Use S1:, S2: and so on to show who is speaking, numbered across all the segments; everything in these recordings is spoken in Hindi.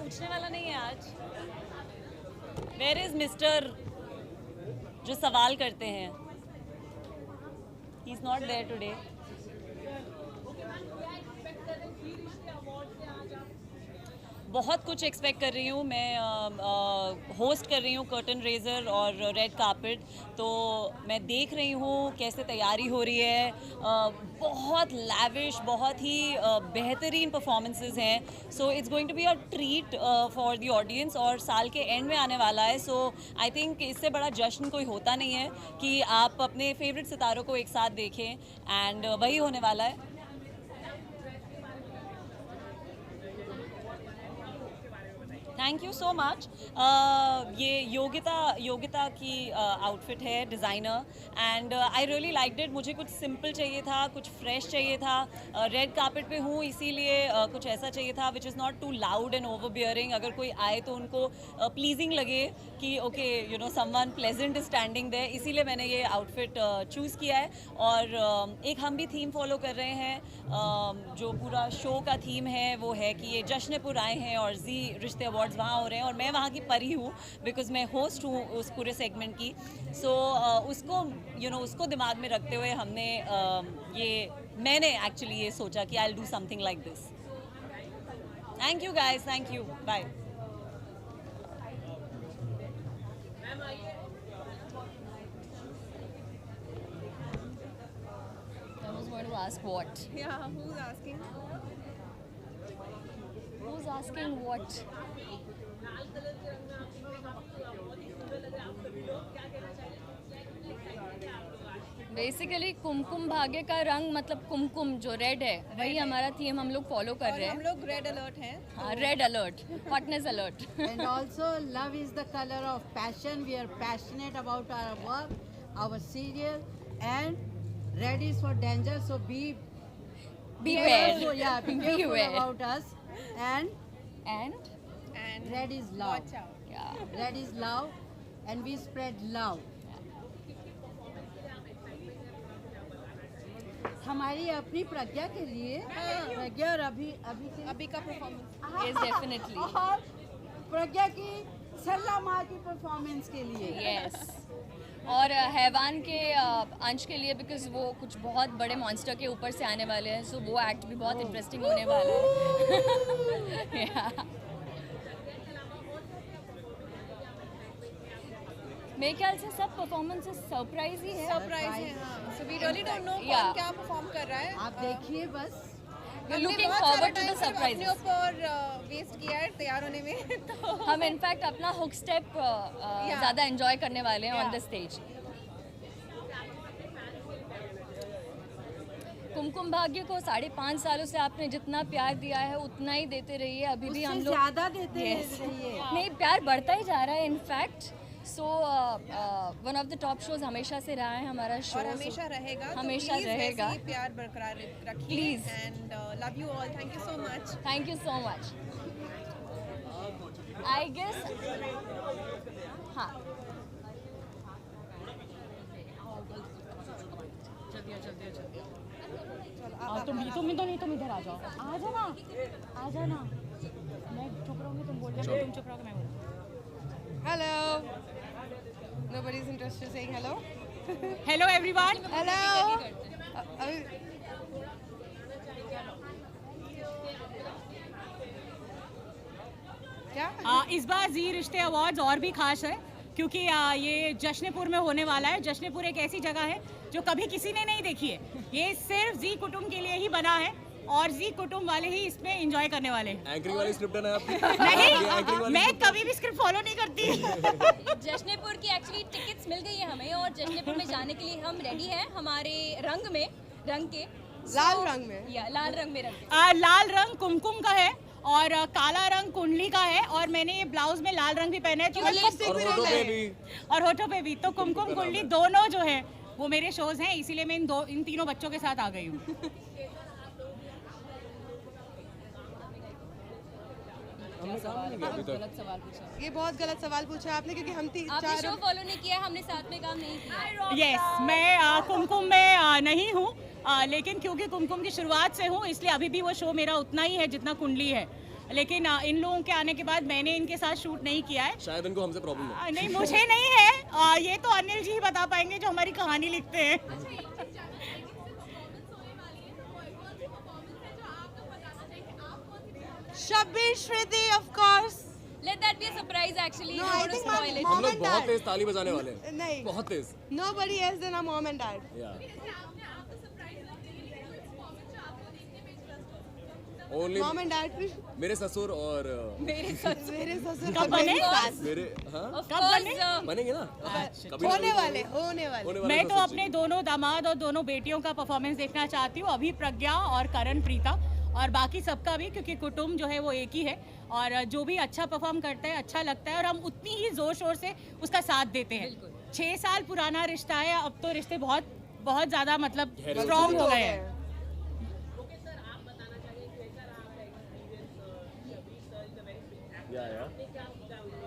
S1: पूछने वाला नहीं है आज। वेयर इज मिस्टर जो सवाल करते हैं? He is not there today. बहुत कुछ एक्सपेक्ट कर रही हूँ मैं। होस्ट कर रही हूँ कर्टन रेजर और रेड कार्पेट, तो मैं देख रही हूँ कैसे तैयारी हो रही है। बहुत लैविश, बहुत ही बेहतरीन परफॉर्मेंसेस हैं। So it's going to be a treat for the audience, और साल के एंड में आने वाला है। सो आई थिंक इससे बड़ा जश्न कोई होता नहीं है कि आप अपने फेवरेट सितारों को एक साथ देखें, एंड वही होने वाला है। Thank you so much. ये योगिता की आउटफिट है, designer, and I really liked it. मुझे कुछ सिंपल चाहिए था, कुछ फ्रेश चाहिए था। रेड कार्पेट पे हूँ, इसीलिए कुछ ऐसा चाहिए था which is not too loud and overbearing. अगर कोई आए तो उनको प्लीजिंग लगे कि okay you know someone pleasant is standing there, इसीलिए मैंने ये आउटफिट चूज़ किया है। और एक हम भी थीम फॉलो कर रहे हैं। जो पूरा शो का थीम है वो है कि ये जश्नपुर आए हैं और जी रिश्ते अवार्ड्स वहाँ हो रहे हैं, और मैं वहाँ की परी हूँ बिकॉज मैं होस्ट हूँ उस पूरे सेगमेंट की। सो उसको उसको दिमाग में रखते हुए मैंने एक्चुअली ये सोचा कि I will do something like this. Thank you guys, thank you, bye.
S2: I was going to ask what?
S3: Yeah, who's asking?
S2: Who's asking what? Basically Kumkum Bhagya का रंग मतलब कुमकुम जो रेड है वही हमारा थीम हम लोग फॉलो कर रहे
S3: हम
S2: हैं।
S3: लोग रेड अलर्ट हैं।
S2: हाँ, red alert, hotness alert.
S4: And also, love is the color of passion. We are passionate about our work, our serial, and red is for danger. So
S2: Beware.
S4: careful, yeah, be careful
S2: Beware.
S4: about us. And
S2: And
S4: red is love.
S3: Watch out.
S2: yeah.
S4: Red is love, and we spread love. हमारी अपनी प्रज्ञा के लिए, प्रज्ञा और अभी
S3: का परफॉर्मेंस।
S2: Yes, definitely.
S4: और प्रज्ञा की सरला माँ की परफॉर्मेंस के लिए।
S2: Yes. और हैवान के अंश के लिए, बिकॉज वो कुछ बहुत बड़े मॉन्स्टर के ऊपर से आने वाले हैं, सो वो एक्ट भी बहुत इंटरेस्टिंग होने वाला है। Yeah. मेरे ख्याल से सब परफॉर्मेंसेस सरप्राइज ही है।
S3: सरप्राइज है, हाँ। So we really don't know
S2: Yeah.
S3: कौन क्या परफॉर्म कर रहा है।
S4: आप देखिए बस।
S2: We're
S3: हमने
S2: looking
S3: बहुत सारा
S2: forward to the
S3: time सिर्फ अपने
S2: surprises.
S3: ऊपर वेस्ट किया है तैयार होने में। तो
S2: हम इनफैक्ट अपना हुक स्टेप ज़्यादा एंजॉय करने वाले हैं on the stage. Kumkum Bhagya को 5.5 सालों से आपने जितना प्यार दिया है उतना ही देते रहिए। अभी भी हम
S4: उससे
S2: लोग
S4: ज्यादा देते
S2: Yes.
S4: रहिए।
S2: नहीं, प्यार बढ़ता ही जा रहा है in fact. So one of the top shows हमेशा से रहा है हमारा शो,
S3: और हमेशा रहेगा।
S2: हमेशा रहेगा।
S3: प्यार बरकरार रखिए।
S2: Please.
S3: And love you all. Thank you so much.
S2: Thank you so much. I guess हाँ,
S5: तुम इधर आ जाओ, आ जाना। मैं चुप रहूंगी, तुम बोल रहे तुम चुप रहोगे, मैं बोलूंगी।
S3: Hello. Nobody's interested saying hello.
S5: Hello everyone.
S3: Hello. क्या?
S5: इस बार जी रिश्ते अवार्ड्स और भी खास है क्योंकि ये जश्नपुर में होने वाला है। जश्नपुर एक ऐसी जगह है जो कभी किसी ने नहीं देखी है। ये सिर्फ जी कुटुंब के लिए ही बना है और जी कुटुंब वाले ही इसमें एंजॉय करने वाले हैं।
S6: एंकरिंग वाली स्क्रिप्ट है ना आपकी?
S5: नहीं, मैं कभी भी स्क्रिप्ट फॉलो नहीं करती।
S7: जश्नपुर की एक्चुअली टिकट्स मिल गई है हमें, और जश्नपुर में जाने के लिए हम रेडी हैं हमारे रंग के
S3: लाल रंग में।
S7: या लाल रंग में
S5: लाल रंग कुमकुम का है और काला रंग कुंडली का है, और मैंने ये ब्लाउज में लाल रंग भी पहना है। तो
S6: और फोटो पे भी।
S5: और होठों पे भी। तो कुमकुम कुंडली दोनों जो है वो मेरे शोज हैं, इसीलिए मैं इन तीनों बच्चों के साथ आ गई हूँ।
S3: ये बहुत गलत सवाल पूछा आपने, क्योंकि हम
S7: आपने शो फॉलो नहीं किया, हमने साथ में काम नहीं किया।
S5: यस, मैं कुमकुम में नहीं हूँ, लेकिन क्योंकि कुमकुम की शुरुआत से हूँ इसलिए अभी भी वो शो मेरा उतना ही है जितना कुंडली है। लेकिन इन लोगों के आने के बाद मैंने इनके साथ शूट नहीं किया है।
S6: शायद इनको हमसे प्रॉब्लम है।
S5: नहीं, मुझे नहीं है, ये तो अनिल जी ही बता पाएंगे जो हमारी कहानी लिखते हैं।
S3: Shabbir Shruti of course.
S7: Let that be a surprise actually.
S3: No,
S7: I
S3: I
S7: don't
S3: think
S7: want to spoil it.
S3: Mom
S6: हम लोग
S3: and
S6: बहुत
S3: Dad.
S6: तेज ताली बजाने वाले हैं।
S3: नहीं,
S6: बहुत तेज।
S3: nobody else than our mom and dad.
S6: Only
S3: Mom and dad.
S6: मेरे ससुर और
S3: मेरे ससुर
S5: कब बने?
S3: मेरी सास।
S6: मेरे हाँ
S7: Of
S5: कब
S7: course,
S5: बने?
S6: बनेंगे ना कभी
S3: होने वाले होने वाले।
S6: होने वाले
S5: मैं तो
S6: ससुर
S5: अपने दोनों दामाद और दोनों बेटियों का परफॉर्मेंस देखना चाहती हूँ, अभी प्रज्ञा और करण प्रीता, और बाकी सबका भी, क्योंकि कुटुंब जो है वो एक ही है और जो भी अच्छा परफॉर्म करता है अच्छा लगता है और हम उतनी ही जोर शोर से उसका साथ देते हैं। 6 साल पुराना रिश्ता है, अब तो रिश्ते बहुत बहुत ज़्यादा मतलब स्ट्रॉन्ग हो गए हैं।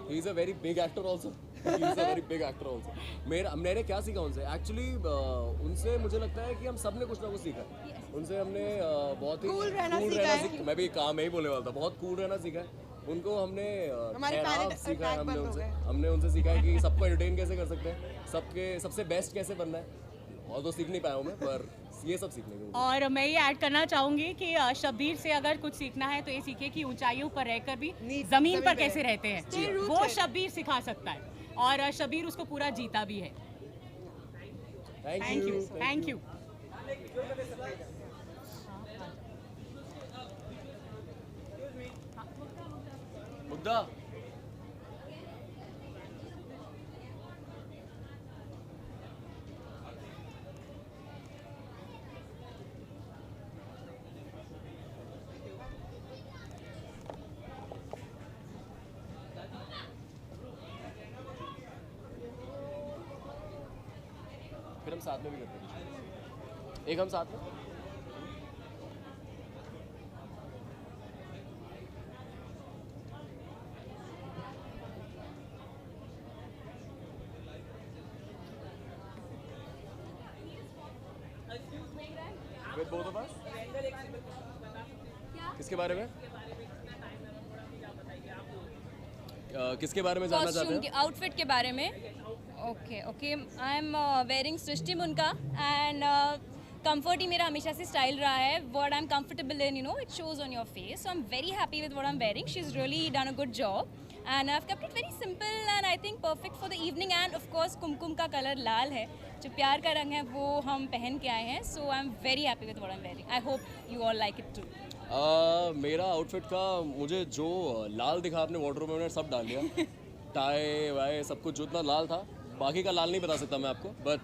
S6: He's a very big actor also. He's a very big actor also. मैंने क्या सीखा उनसे? Actually उनसे मुझे लगता है कि हम सब ने कुछ ना कुछ सीखा है। उनसे हमने बहुत ही
S3: Cool रहना सीखा है।
S6: मैं भी काम यही बोलने वाला था, बहुत कूल रहना सीखा है। उनको हमने
S3: हमारे
S6: ठहराव
S3: panic
S6: सीखा है
S3: attack
S6: हमने
S3: बंद हो
S6: उनसे।
S3: गए।
S6: हमने उनसे सीखा है कि सबको एंटरटेन कैसे कर सकते हैं, सबके सबसे बेस्ट कैसे बनना है। और तो सीख नहीं पाया हूँ मैं, पर ये सब सीखने को।
S5: और मैं ये ऐड करना चाहूँगी कि शब्बीर से अगर कुछ सीखना है तो ये सीखे कि ऊंचाइयों पर रहकर भी जमीन पर कैसे रहते हैं, वो शब्बीर सिखा सकता है और शब्बीर उसको पूरा जीता भी है। Thank you.
S6: मुग्धा फिर हम साथ में भी करते हैं। एक हम साथ में With both of us? किसके बारे में? किसके बारे में जानना चाहते
S2: कॉस्ट्यूम के
S6: हैं?
S2: आउटफिट के बारे में। Okay I am wearing Srishti Munka and comfort ही मेरा हमेशा से स्टाइल रहा है। What I am comfortable in, it shows on your face, so I am very happy with what I am wearing. She is really done a good job and I have kept it very simple and I think perfect for the evening. And of course Kumkum का कलर लाल है, जो प्यार का रंग है, वो हम पहन के आए हैं। So I am very happy with what I am wearing. I hope you all like it too.
S6: मेरा आउटफिट का मुझे जो लाल दिखा आपने वार्डरोब में, मैंने सब डाल लिया। टाई वाई सब कुछ जितना लाल था, बाकी का लाल नहीं बता सकता मैं आपको, बट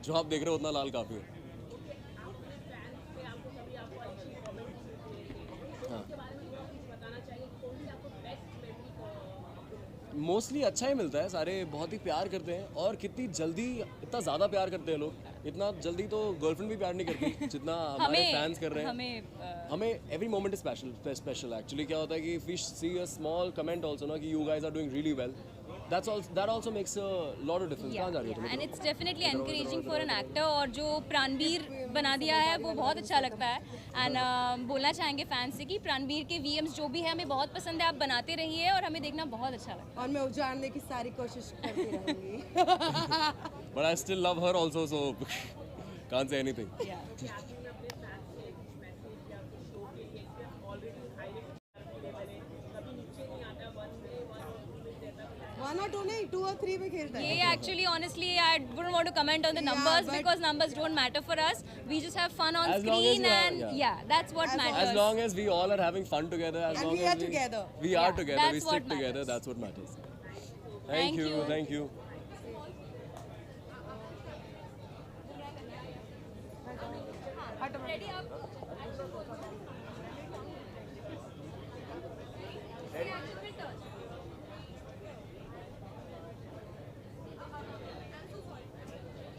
S6: जो आप देख रहे हो उतना लाल काफ़ी है। मोस्टली अच्छा ही मिलता है, सारे बहुत ही प्यार करते हैं और कितनी जल्दी, इतना ज़्यादा प्यार करते हैं लोग। इतना जल्दी तो गर्लफ्रेंड भी प्यार नहीं करती जितना हमारे फैंस कर रहे हैं। हमें every moment is special actually. क्या होता है कि we see a small comment also ना कि you guys are doing really well, that also makes a lot of difference। कहाँ जा रही हो तुम?
S2: And it's definitely encouraging for an actor. और जो प्राणवीर बना दिया है वो बहुत अच्छा लगता है। एंड बोलना चाहेंगे फैंस से कि प्राणवीर के वीएम्स जो भी है हमें बहुत पसंद है, आप बनाते रहिए और हमें देखना बहुत अच्छा लगता है।
S3: और मैं उजाड़ने की सारी कोशिश करती रहूंगी।
S6: But I still love her also, so can't say anything।
S3: One or two नहीं, 2 और 3 में खेलता है।
S2: ये actually honestly I wouldn't want to comment on the numbers
S3: but-
S2: because numbers don't matter for us. We just have fun on
S6: As long as
S2: screen
S6: you are-
S2: and
S6: yeah.
S2: yeah, that's what matters.
S6: As long as we all are having fun together, as
S3: And
S6: long
S3: we
S6: as
S3: are together.
S6: we are
S2: Yeah,
S6: together, we
S2: that's what
S6: stick together,
S2: matters.
S6: that's what matters।
S2: Thank you.
S6: Thank you।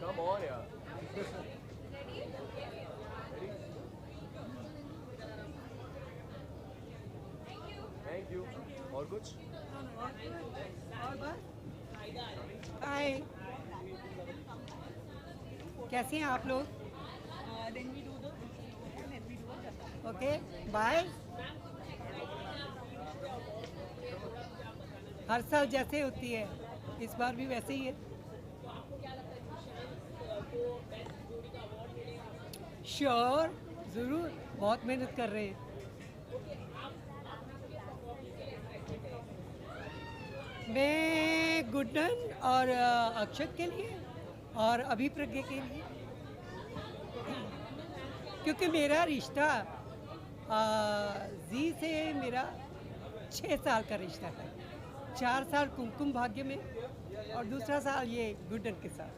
S6: Come on यार। Thank you। और कुछ?
S3: हाय,
S8: कैसे हैं आप लोग? Okay bye. हर साल जैसे होती है इस बार भी वैसे ही है। श्योर, ज़रूर, बहुत मेहनत कर रहे हैं। मैं गुड्डन और अक्षत के लिए और अभी प्रज्ञा के लिए, क्योंकि मेरा रिश्ता जी से मेरा 6 साल का रिश्ता है। 4 साल कुमकुम भाग्य में और दूसरा साल ये गुड्डन के साथ।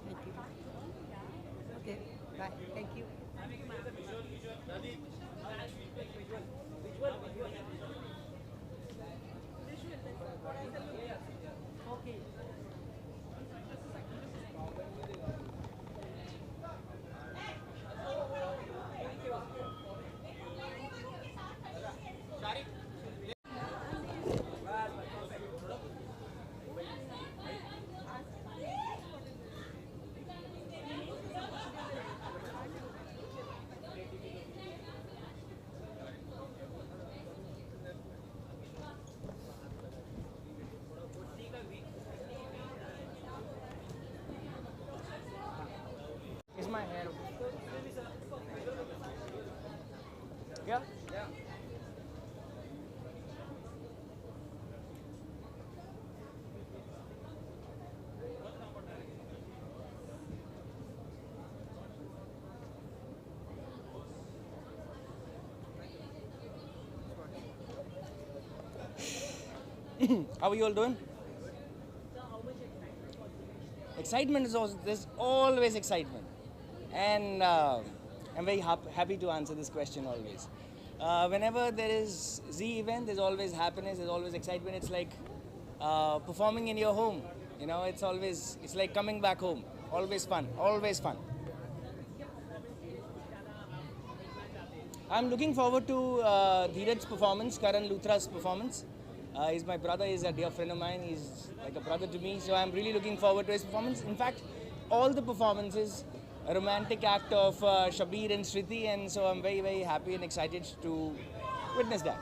S8: Thank you. Okay, bye, thank you.
S9: Is my hair yeah? How are you all doing? Excitement is always, there's always excitement, and I'm very happy to answer this question always. Whenever there is Z event, there's always happiness, there's always excitement. It's like performing in your home. You know, it's like coming back home. Always fun, always fun. I'm looking forward to Dheeraj's performance, Karan Luthra's performance. He's my brother, he's a dear friend of mine, he's like a brother to me, so I'm really looking forward to his performance. In fact, all the performances, a romantic act of Shabir and Shriti, and so I'm very, very happy and excited to witness that.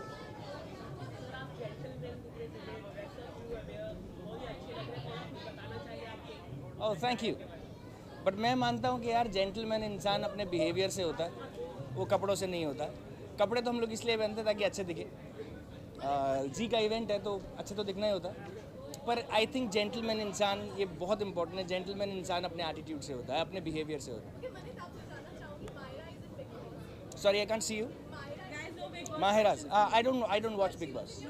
S9: Oh, thank you. But मैं मानता हूँ कि यार जेंटलमैन इंसान अपने बिहेवियर से होता है, वो कपड़ों से नहीं होता। कपड़े तो हम लोग इसलिए पहनते हैं ताकि अच्छे दिखे। जी का इवेंट है तो अच्छा तो दिखना ही होता है, पर आई थिंक जेंटलमैन इंसान, ये बहुत इंपॉर्टेंट है, जेंटलमैन इंसान अपने एटीट्यूड से होता है, अपने बिहेवियर से होता है। Sorry, I can't see you. Mahiraj, I don't watch Bigg Boss.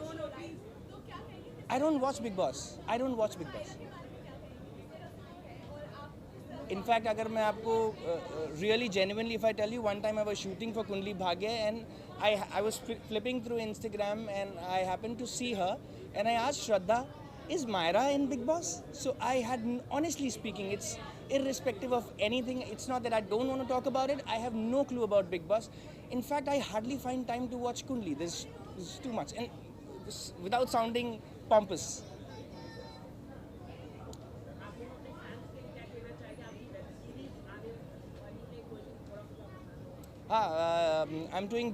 S9: I don't watch Bigg Boss. In fact, अगर मैं आपको really genuinely if I tell you, one time I was shooting for Kundli Bhagya and I was flipping through Instagram and I happened to see her and I asked Shraddha, is Myra in Big Boss? So I had, honestly speaking, it's irrespective of anything. It's not that I don't want to talk about it. I have no clue about Big Boss. In fact, I hardly find time to watch Kundli. There's too much, and without sounding pompous. I'm doing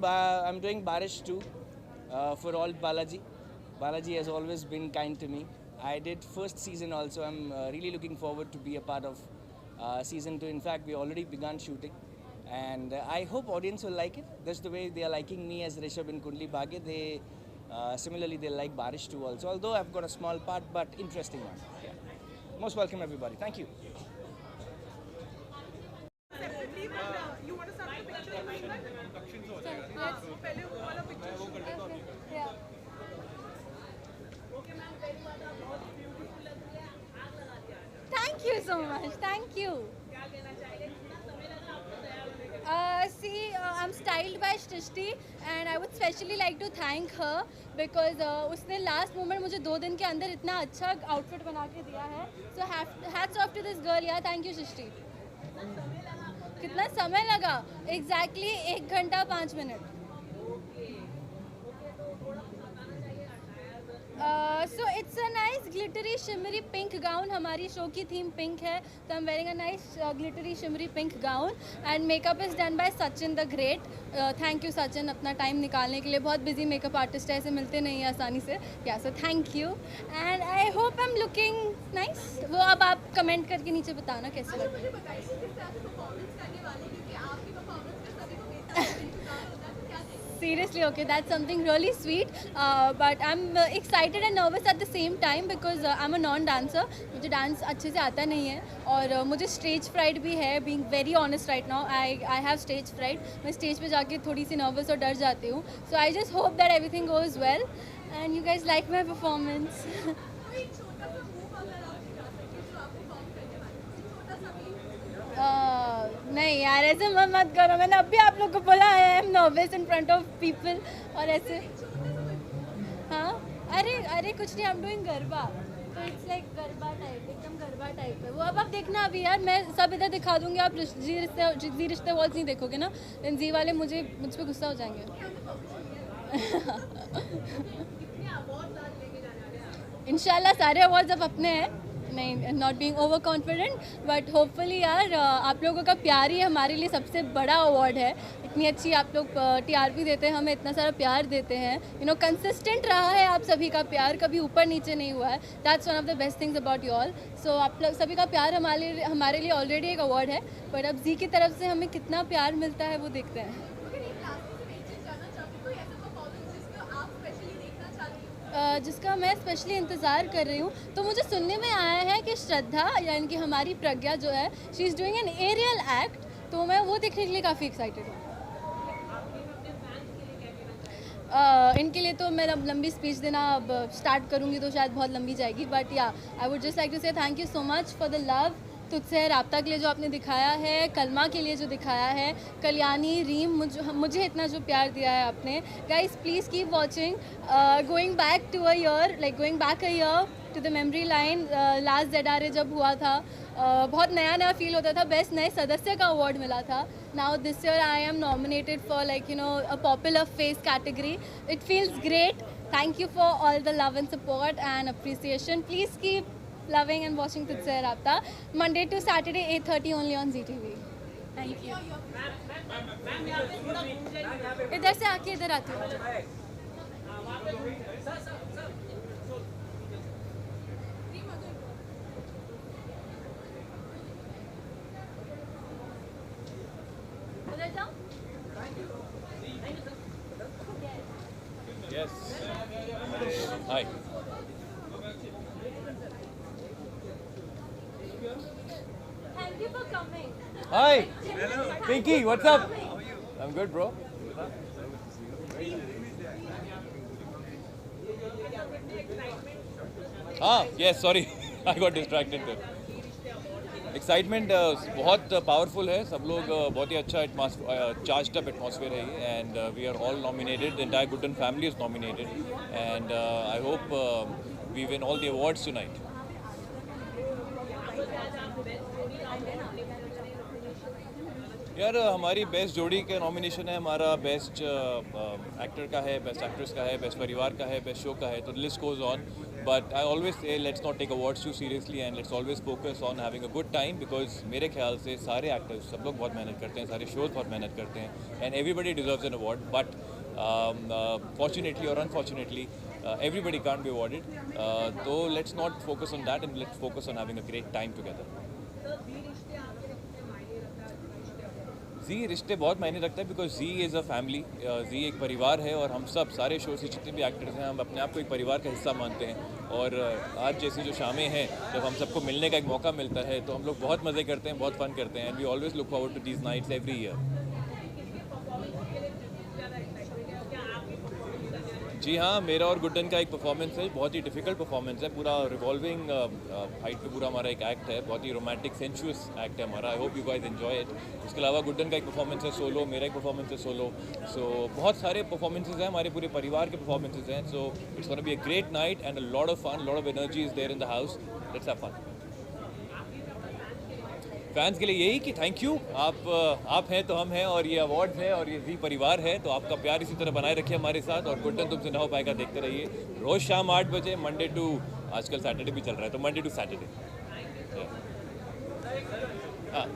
S9: Barish too for all Balaji. Balaji has always been kind to me. I did first season also. I'm really looking forward to be a part of season 2. In fact, we already begun shooting, and I hope audience will like it. That's the way they are liking me as Rishabh in Kundli Bhagya. They similarly they like Barish too also. Although I've got a small part, but interesting one. Yeah. Most welcome everybody. Thank you.
S2: Thank you so much. Thank you. I'm styled by Shrishti and I would specially like to thank her because उसने last moment मुझे 2 दिन के अंदर इतना अच्छा outfit बना के दिया है. So hats off to this girl. Yeah, thank you Shrishti. कितना समय लगा? Exactly 1 घंटा 5 minute. So it's a nice glittery shimmery pink gown. हमारी शो की थीम पिंक है, तो I'm wearing a nice glittery shimmery pink gown and makeup is done by Sachin the Great. Thank you Sachin अपना टाइम निकालने के लिए, बहुत busy makeup artist है, ऐसे मिलते नहीं हैं आसानी से. Yeah, so thank you and I hope I'm looking nice. वो अब आप कमेंट करके नीचे बताना कैसे लग रहा है. Seriously, okay, that's something really sweet. But I'm excited and nervous at the same time because I'm a non-dancer. मुझे डांस अच्छे से आता नहीं है और मुझे स्टेज फ्राइड भी है. Being very honest right now, I have stage fright. मैं स्टेज पे जाके थोड़ी सी nervous और डर जाती हूँ. So I just hope that everything goes well and you guys like my performance. नहीं यार, ऐसे मत करो. मैंने अभी आप लोग को बोला I am nervous in front of people और ऐसे. हाँ, अरे कुछ नहीं, आई एम डूइंग गरबा, तो इट्स लाइक गरबा टाइप, एकदम गरबा टाइप है वो. अब आप देखना अभी यार, मैं सब इधर दिखा दूंगी, आप जी रिश्ते वॉल्स नहीं देखोगे ना, जी वाले मुझ पर गुस्सा हो जाएंगे. इंशाल्लाह सारे अवार्ड्स अब अपने हैं. नहीं, not being over confident but hopefully यार आप लोगों का प्यार ही हमारे लिए सबसे बड़ा अवार्ड है. इतनी अच्छी आप लोग टीआरपी देते हैं, हमें इतना सारा प्यार देते हैं. यू नो, कंसिस्टेंट रहा है आप सभी का प्यार, कभी ऊपर नीचे नहीं हुआ है. That's one of the best things about you all. So आप लोग सभी का प्यार हमारे लिए ऑलरेडी एक अवार्ड है, बट अब जी की तरफ से हमें कितना प्यार मिलता है वो देखते हैं. जिसका मैं स्पेशली इंतज़ार कर रही हूँ, तो मुझे सुनने में आया है कि श्रद्धा यानी कि हमारी प्रज्ञा जो है, she is doing an aerial act, तो मैं वो देखने के लिए काफ़ी एक्साइटेड हूँ. इनके लिए तो मैं लंबी स्पीच देना अब स्टार्ट करूँगी तो शायद बहुत लंबी जाएगी, but yeah I would just like to say thank you so much for the love. Tujhse Raabta के लिए जो आपने दिखाया है, कलमा के लिए जो दिखाया है, कल्याणी, रीम, मुझे इतना जो प्यार दिया है आपने. Guys please keep watching. Going back to a year, like going back a year to the memory lane, last ZRA जब हुआ था, बहुत नया फील होता था. बेस्ट नए सदस्य का अवार्ड मिला था. Now this year I am nominated for like you know a popular face category. It feels great. Thank you for all the love and support and appreciation. Please keep loving and watching Tujhse Rabta, Monday to Saturday 8:30 only on ZTV. Thank you. इधर से आके इधर आती हूँ. उधर जाओ.
S6: Yes. Hi.
S2: Thank you for coming.
S6: Hi. Pinky, what's up? How are you? I'm good, bro. Yes, sorry. I got distracted there. Excitement बहुत पावरफुल है. सब लोग बहुत ही अच्छा चार्ज्ड अप एटमॉस्फेयर है ये, and we are all nominated. The entire Guddan family is nominated and I hope we win all the awards tonight. यार हमारी बेस्ट जोड़ी का नॉमिनेशन है, हमारा बेस्ट एक्टर का है, बेस्ट एक्ट्रेस का है, बेस्ट परिवार का है, बेस्ट शो का है, तो list goes on. But I always say let's not take awards too seriously and let's always focus on having a good time, because मेरे ख्याल से सारे एक्टर्स सब लोग बहुत मेहनत करते हैं, सारे शोज बहुत मेहनत करते हैं, and everybody deserves an award. But fortunately और unfortunately everybody can't be awarded. So let's not focus on that and let's focus on having a great time together. Zee Rishtey बहुत मायने रखता है because Zee is a family. Zee एक परिवार है और हम सब सारे शो से जितने भी एक्टर्स हैं हम अपने आप को एक परिवार का हिस्सा मानते हैं. और आज जैसी जो शामें हैं जब हम सबको मिलने का एक मौका मिलता है तो हम लोग बहुत मज़े करते हैं, बहुत फन करते हैं, and we always look forward to these nights every year. जी हाँ, मेरा और गुड्डन का एक परफॉर्मेंस है, बहुत ही डिफिकल्ट परफॉर्मेंस है. पूरा रिवॉल्विंग हाइट पे पूरा हमारा एक एक्ट है, बहुत ही रोमांटिक सेंशुअस एक्ट है हमारा. आई hope you guys enjoy it. उसके अलावा गुड्डन का एक परफॉर्मेंस है सोलो, मेरा एक परफॉर्मेंस है सोलो. सो बहुत सारे परफॉर्मेंसेज हैं, हमारे पूरे परिवार के परफॉर्मेंसेज हैं. So it's gonna be a great night and a lot of fun, lot of energy is there in the house. Let's have fun.
S10: Fans के लिए यही कि थैंक यू, आप हैं तो हम हैं, और ये अवार्ड्स है और ये जी परिवार है, तो आपका प्यार इसी तरह बनाए रखिए हमारे साथ। और गुड्डन तुमसे ना हो पाएगा देखते रहिए रोज़ शाम 8 बजे, मंडे टू, आजकल सैटरडे भी चल रहा है, तो मंडे टू सैटरडे। हाँ,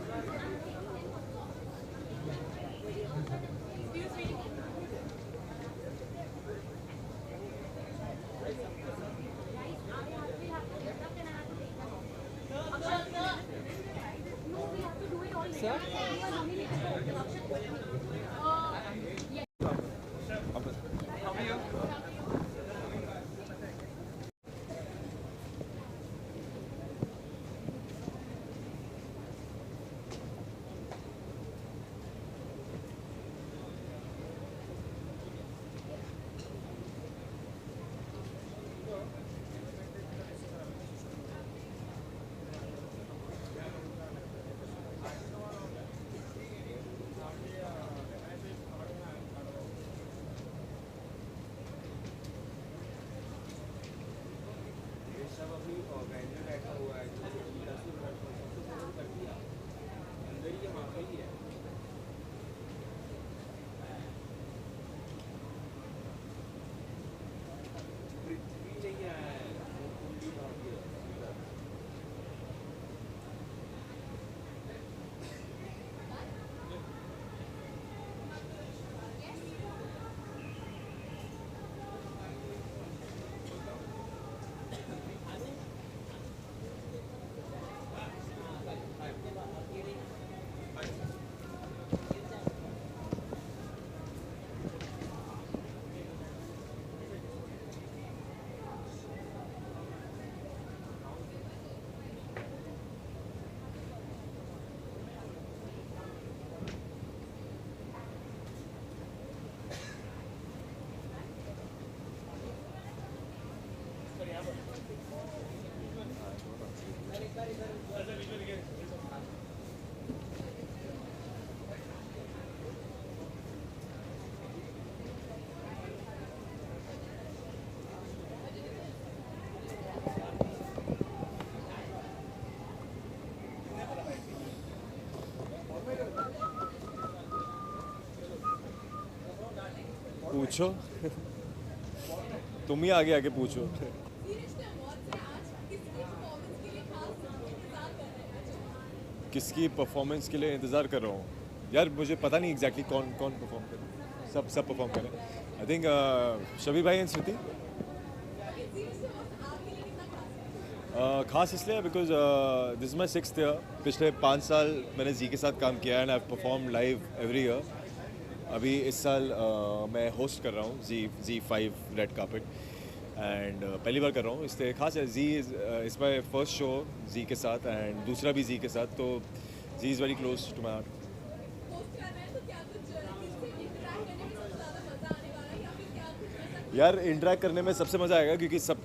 S6: पूछो तुम ही आगे आके पूछो। किसकी परफॉर्मेंस के लिए इंतज़ार कर रहा हूँ यार, मुझे पता नहीं एग्जैक्टली कौन कौन परफॉर्म कर रहा है। सब परफॉर्म कर रहे हैं। आई थिंक शबी भाई एंड स्मृति। खास इसलिए because this is my 6th year. पिछले 5 साल मैंने जी के साथ काम किया and I perform live every year. अभी इस साल मैं होस्ट कर रहा हूँ Z5 रेड कार्पेट एंड पहली बार कर रहा हूँ, इसलिए खास है। Zee is my first show Zee के साथ एंड दूसरा भी जी के साथ, तो Zee is very close to my heart. यार इंटरेक्ट करने में सबसे मज़ा आएगा क्योंकि सब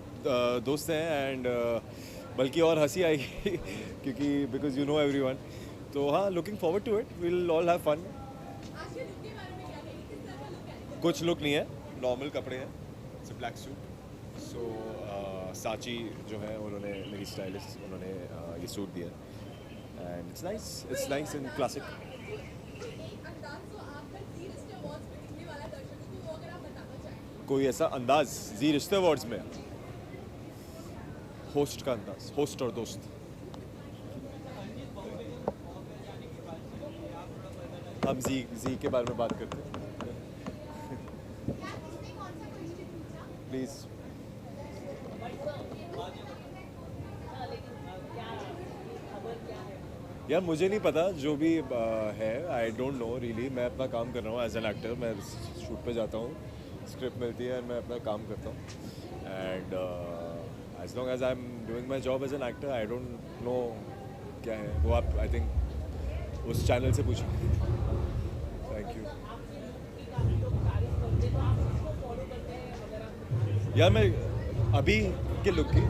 S6: दोस्त हैं एंड बल्कि और हंसी आएगी क्योंकि बिकॉज यू नो एवरीवन। तो हाँ, looking forward to it, will all have fun. कुछ लुक नहीं है, नॉर्मल कपड़े हैं, it's a black suit. So Sachi जो है उन्होंने, मेरी स्टाइलिस्ट, उन्होंने ये सूट दिया and it's nice and classic. कोई ऐसा अंदाज जी रिश्ते अवार्ड्स में, होस्ट का अंदाज, होस्ट और दोस्त। हम जी के बारे में बात करते हैं प्लीज। यार मुझे नहीं पता, जो भी है आई डोंट नो रियली। मैं अपना काम कर रहा हूँ एज एन एक्टर। मैं शूट पे जाता हूँ, स्क्रिप्ट मिलती है, मैं अपना काम करता हूँ and as long as I am doing my job as an actor, I don't know क्या है वो। आप आई थिंक उस चैनल से पूछें। Thank you. यार मैं अभी के लुक की,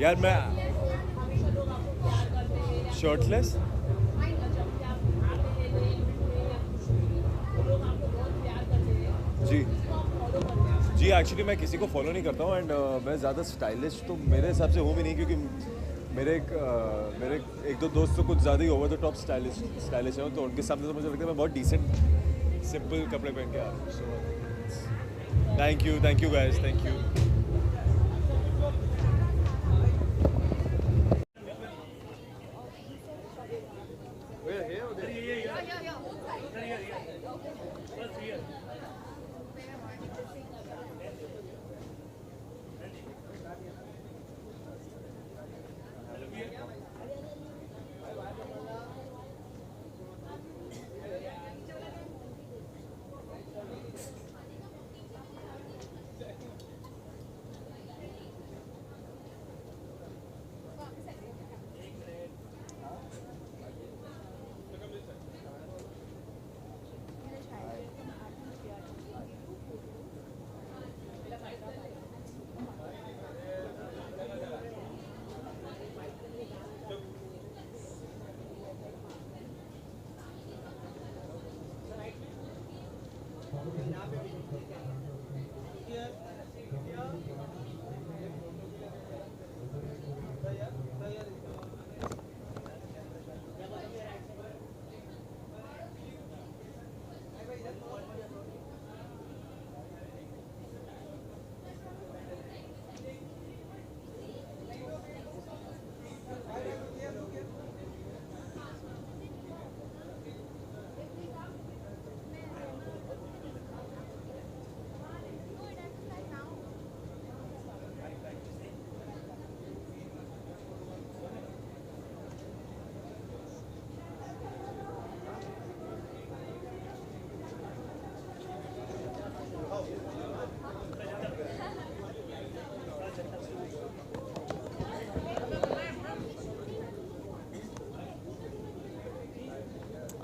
S6: यार मैं शर्टलेस, जी एक्चुअली मैं किसी को फॉलो नहीं करता हूँ एंड मैं ज़्यादा स्टाइलिश तो मेरे हिसाब से हूँ भी नहीं, क्योंकि
S11: मेरे एक दो दोस्त तो कुछ ज़्यादा ही ओवर द टॉप स्टाइलिश है, तो उनके सामने तो मुझे लगता है मैं बहुत डिसेंट सिंपल कपड़े पहन के आ रहा हूँ. So thank you guys, thank you.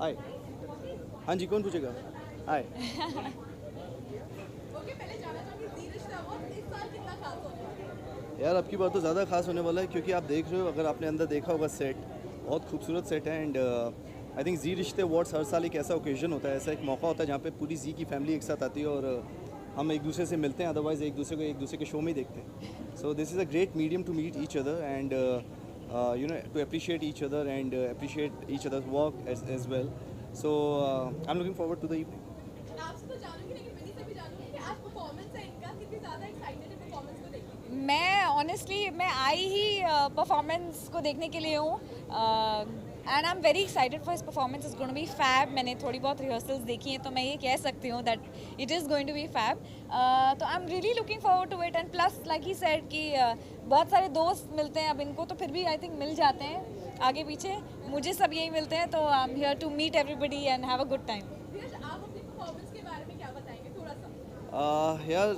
S12: आए. हाँ जी, कौन पूछेगा? आए. यार अब की बात तो ज़्यादा खास होने वाला है, क्योंकि आप देख रहे हो, अगर आपने अंदर देखा होगा सेट, बहुत खूबसूरत सेट है. एंड आई थिंक जी रिश्ते अवार्ड्स हर साल एक ऐसा ओकेजन होता है, ऐसा एक मौका होता है जहाँ पे पूरी जी की फैमिली एक साथ आती है और हम एक दूसरे से मिलते हैं, अदरवाइज़ एक दूसरे के शो में ही देखते हैं. So this is a great medium to meet each other and to appreciate each other and appreciate each other's work as well. So I'm looking forward to the evening.
S2: मैं ऑनेस्टली आई ही परफॉर्मेंस को देखने के लिए हूँ and I am very excited for his performance. Is going to be fab. मैंने थोड़ी बहुत रिहर्सल्स देखी हैं तो मैं ये कह सकती हूँ that it is going to be fab. तो I am really looking forward to it and plus like he said कि बहुत सारे दोस्त मिलते हैं अब इनको, तो फिर भी आई थिंक मिल जाते हैं आगे पीछे. मुझे सब यही मिलते हैं, तो I am here to meet everybody and have a good time.
S12: यार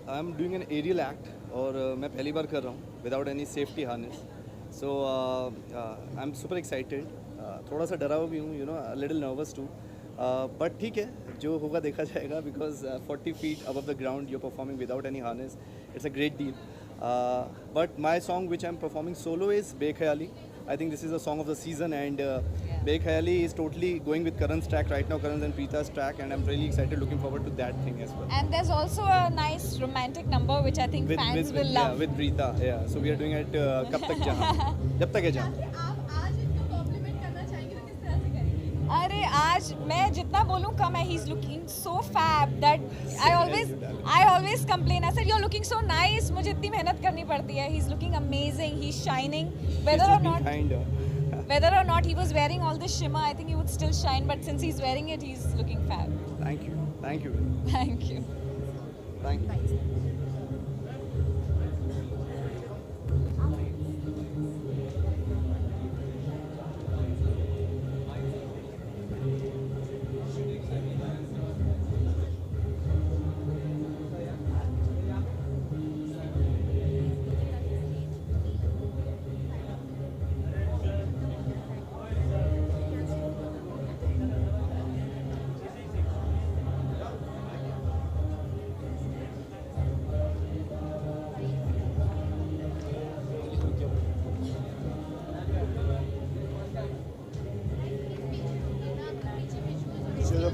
S12: I am doing an aerial act और मैं पहली बार कर रहा हूँ without any safety harness. So I am super excited. थोड़ा सा डरा हुआ भी हूँ, you know, little nervous too, but ठीक है, जो होगा देखा जाएगा. Because 40 feet above the ground you're performing without any harness, it's a great deal. But my song which I'm performing solo is Bekhayali. I think this is a song of the season, and Bekhayali is totally going with Karan's track right now, Karan's and Preeta's track, and I'm really excited, looking forward to that thing as well.
S2: And there's also a nice romantic number which I think fans will love.
S12: Yeah, with Preeta, yeah. So we are doing it Kab Tak Jahan, Jab Tak Hai Jahan.
S2: अरे आज मैं जितना बोलूँ कम है. He is looking so fab that I always complain. I said you are looking so nice. मुझे इतनी मेहनत करनी पड़ती है. He is looking amazing. He is shining. whether or not he was wearing all this shimmer, I think he would still shine, but since he's wearing it, he's looking fab.
S12: Thank you.
S2: Thank you.
S12: Thank you.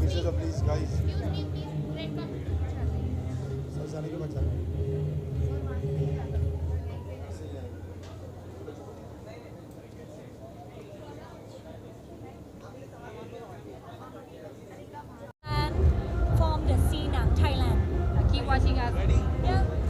S11: pictures of please guys. Sir जाने के बाद
S2: watching us. Yeah.